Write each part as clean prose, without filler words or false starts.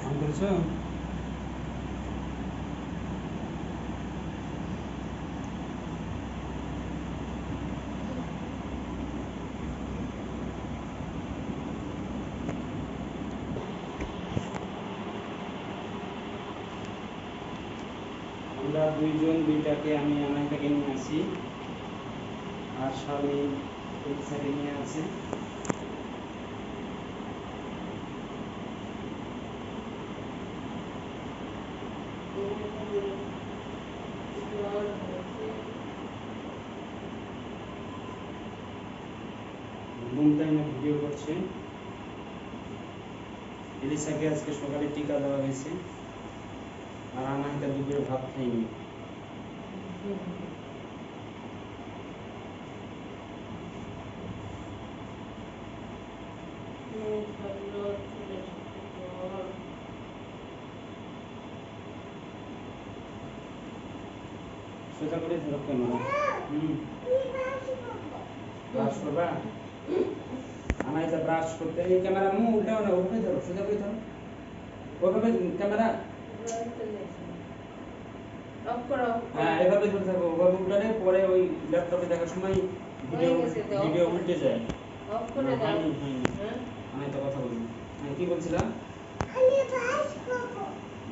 On করেছো? আমরা দুইজন দুইটাকে আমি আনাইটাকে নিয়ে আসি আর স্বামী এই সাইডে নিয়ে আছে। ঘুমটাইমে ভিডিও করছে। এলিসাকে আজকে সকালে টিকা দেওয়া হয়েছে আর আনাহিতা দুপুরে ভাত খাইনি। সোজা করে ধরো কেন? ব্রাশ করবা? আনাহিতা ব্রাশ করতে এই ক্যামেরা মুখ উল্টাও না, ওভাবে ধরো, সোজা করে ধরো, ওভাবে ক্যামেরা। হ্যাঁ এভাবে ধরে থাকো, ওভাবে উল্টালে পরে ওই ল্যাপটপে দেখার সময় ভিডিও উল্টে যায়। অফ করে দাও। আনাহিতা কথা বলবো। হ্যাঁ কি বলছিলাম?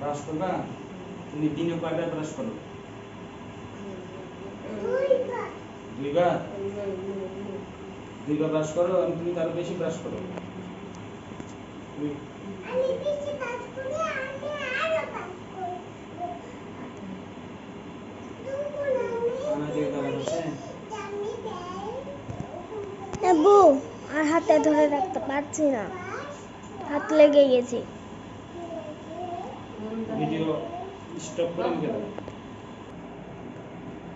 ব্রাশ করবা? তুমি দিনে কয়বার ব্রাশ করো? দুইবার? দুইবার ব্রাশ করো? আর তুমি তার বেশি ব্রাশ করো? আব্বু আর হাতে ধরে রাখতে পারছি না, হাত লেগে গেছে। ভিডিও স্টপ করে রেখে দাও।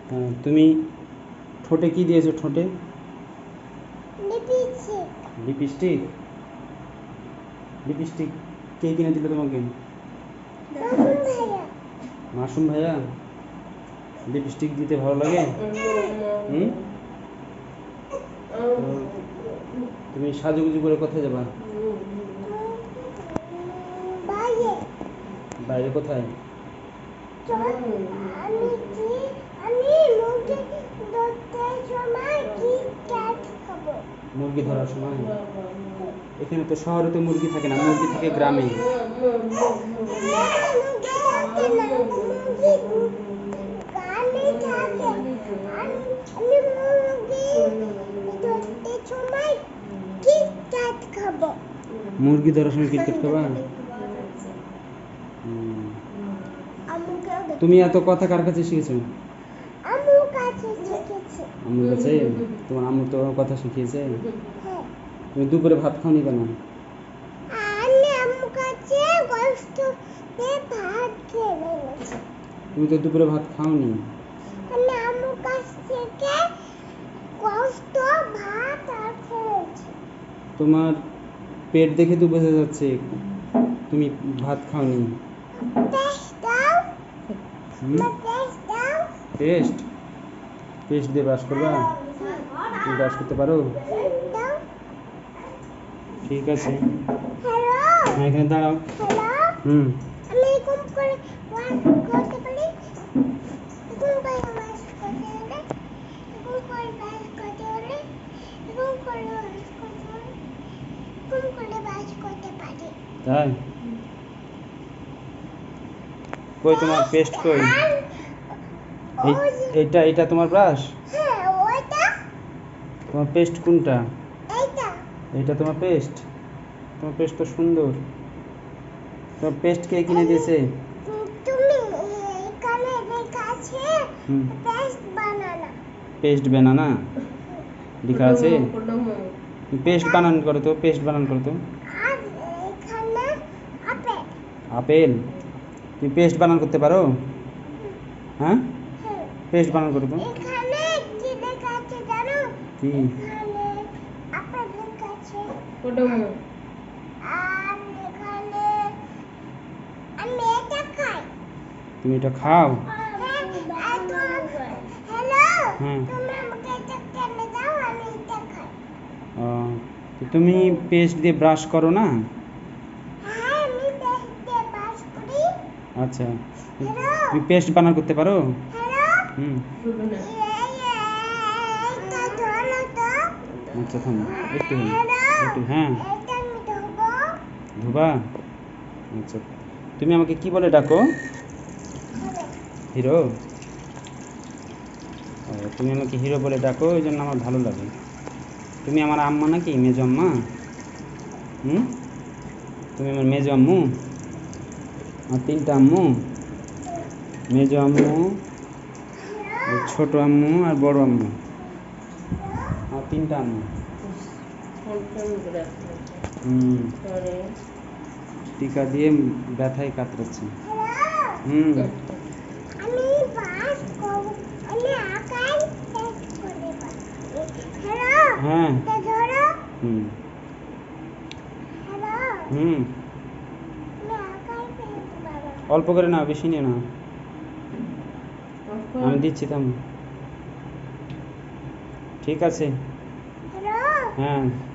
হ্যাঁ তুমি ঠোঁটে কি দিয়েছো? ঠোঁটে লিপস্টিক। লিপস্টিক কে কিনে দিল তোমাকে? মাসুম ভাইয়া। লিপস্টিক দিতে ভালো লাগে? তুমি সাজুগুজু করে কোথায় যাবা? বাইরে কোথায়? মুরগি ধরার সময়? এখানে তো শহরে তো মুরগি থাকে না, মুরগি থাকে গ্রামে। মুরগি ধরার সময় ক্রিকেট খাবা? তুমি এত কথা কার কাছে শিখেছো? আম্মুর কাছে? তোমার আম্মু তো কথা শিখিয়েছে? তুমি দুপুরে ভাত খাওনি কেন? তুমি তো দুপুরে ভাত খাওনি। তোমার পেট দেখে তো বোঝা যাচ্ছে তুমি ভাত খাওনি। পেস্ট? পেস্ট দিয়ে ব্রাশ করবা? তুমি ব্রাশ করতে পারো? ঠিক আছে, হ্যাঁ এখানে দাঁড়াও। হুম তাই? কই তোমার পেস্ট কই? এইটা এইটা তোমার ব্রাশ? তোমার পেস্ট কোনটা? এইটা তোমার পেস্ট? তোমার পেস্ট তো সুন্দর। তোমার পেস্ট কে কিনে দিয়েছে? পেস্ট বানানা লেখা আছে? পেস্ট বানান করো তো, পেস্ট বানান করো তো। আপেল? তুমি পেস্ট বানান করতে পারো? হ্যাঁ পেস্ট বানান করো তো। কি? তুমি এটা খাও? হ্যাঁ তুমি পেস্ট দিয়ে ব্রাশ করো না? আচ্ছা, তুমি পেস্ট বানান করতে পারো? হুম। আচ্ছা থামো একটু, একটু, হ্যাঁ ধোবা। আচ্ছা, তুমি আমাকে কি বলে ডাকো? হিরো। ও, তুমি আমাকে হিরো বলে ডাকো, ওই জন্য আমার ভালো লাগে। তুমি আমার আম্মা নাকি মেজ আম্মা? হুম, তুমি আমার মেজ আম্মু? আর 3টা আম্মু, মেজ আম্মু, ছোট আম্মু আর বড় আম্মু, আর 3টা আম্মু। হুম, টিকা দিয়ে ব্যথায় কাতরাচ্ছে। হুম। হ্যাঁ। হুম। হুম, অল্প করে না, বেশি নিয়ে না, আমি দিচ্ছি থামো। ঠিক আছে। হ্যাঁ।